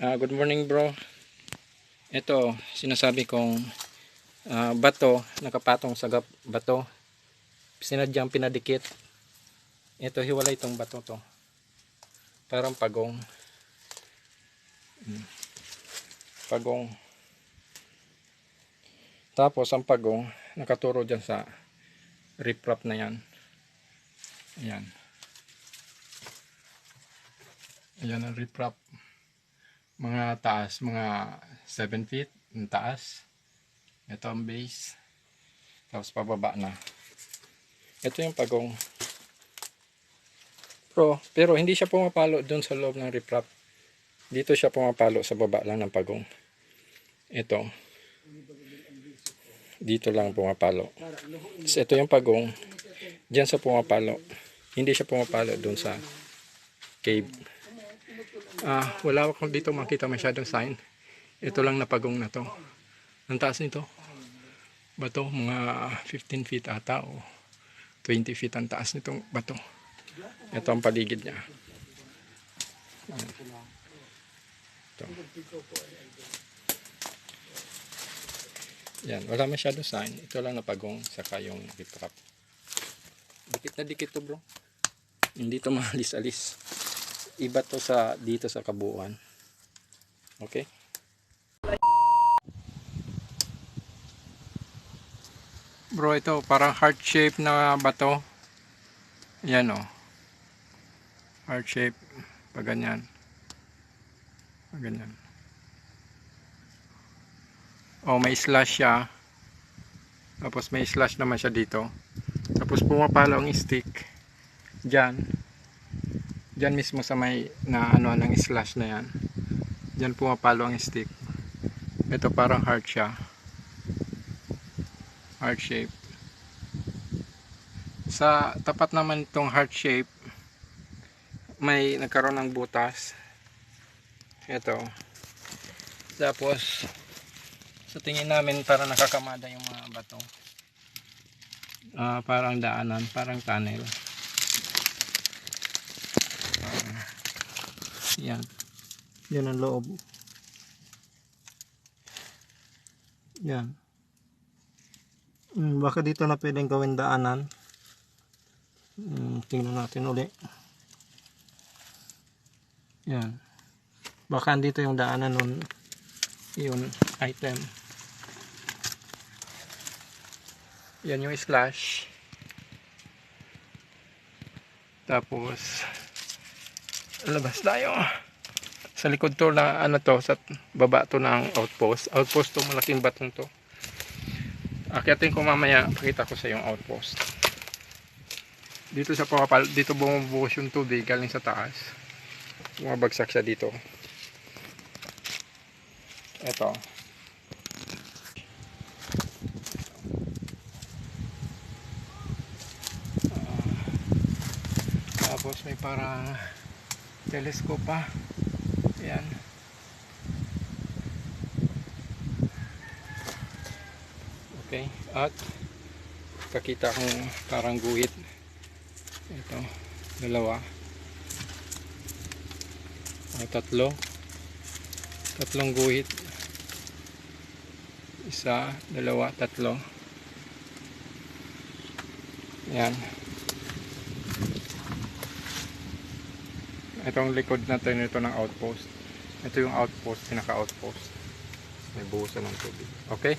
Good morning bro. Ito, sinasabi kong bato, nakapatong sa bato. Sinadyang pinadikit. Ito, hiwalay itong bato to. Parang pagong. Pagong. Tapos ang pagong, nakaturo dyan sa riprap na yan. Ayan. Ayan ang riprap. Mga taas, mga 7 feet ang taas. Ito ang base. Tapos pababa na. Ito yung pagong. Pero hindi siya pumapalo doon sa loob ng riprap. Dito siya pumapalo sa baba lang ng pagong. Ito. Dito lang pumapalo. So, ito yung pagong. Diyan sa pumapalo. Hindi siya pumapalo doon sa cave. Wala akong dito makita masyadong sign. Ito lang na pagong na to. Ang taas nito. Bato, mga 15 feet ata o 20 feet ang taas nitong bato. Ito ang paligid niya. Ito. Yan, wala masyadong sign. Ito lang na pagong saka yung riprap. Dikit na dikit to bro. Hindi to maalis-alis. Iba to sa dito sa kabuuan. Okay? Bro, ito parang heart shape na bato. Yan oh. Heart shape. Pag ganyan. Pag ganyan. Oh, may slash siya. Tapos may slash naman siya dito. Tapos pumapalo ang stick. Diyan. Diyan mismo sa may na ano ng slash na yan. Diyan pumapalo ang stick. Ito parang heart siya. Heart shape. Sa tapat naman itong heart shape, may nagkaroon ng butas. Ito. Tapos, sa tingin namin parang nakakamada yung mga bato. Parang daanan, parang tunnel. Yan. Yan ang loob. Yan. Baka dito na pwedeng gawin daanan. Tingnan natin uli. Yan. Baka dito yung daanan nun. Yun, item. Yan yung slash. Tapos labas tayo. Sa likod to na ano to, sa baba to ng outpost. Outpost to, malaking batong to. Akyatin ko mamaya, pakita ko sa yung outpost. Dito sa pumapal, dito bumubuhos yung tubig galing sa taas. Bumabagsak siya dito. Ito. Tapos may parang telescope pa. Ayan. Okay. At kakita kong parang guhit. Ito. Dalawa. Tatlo. Tatlong guhit. Isa, dalawa, tatlo. Ayan. Itong likod natin ito ng outpost. Ito yung outpost, pinaka-outpost. May buhusan ng tubig. Okay?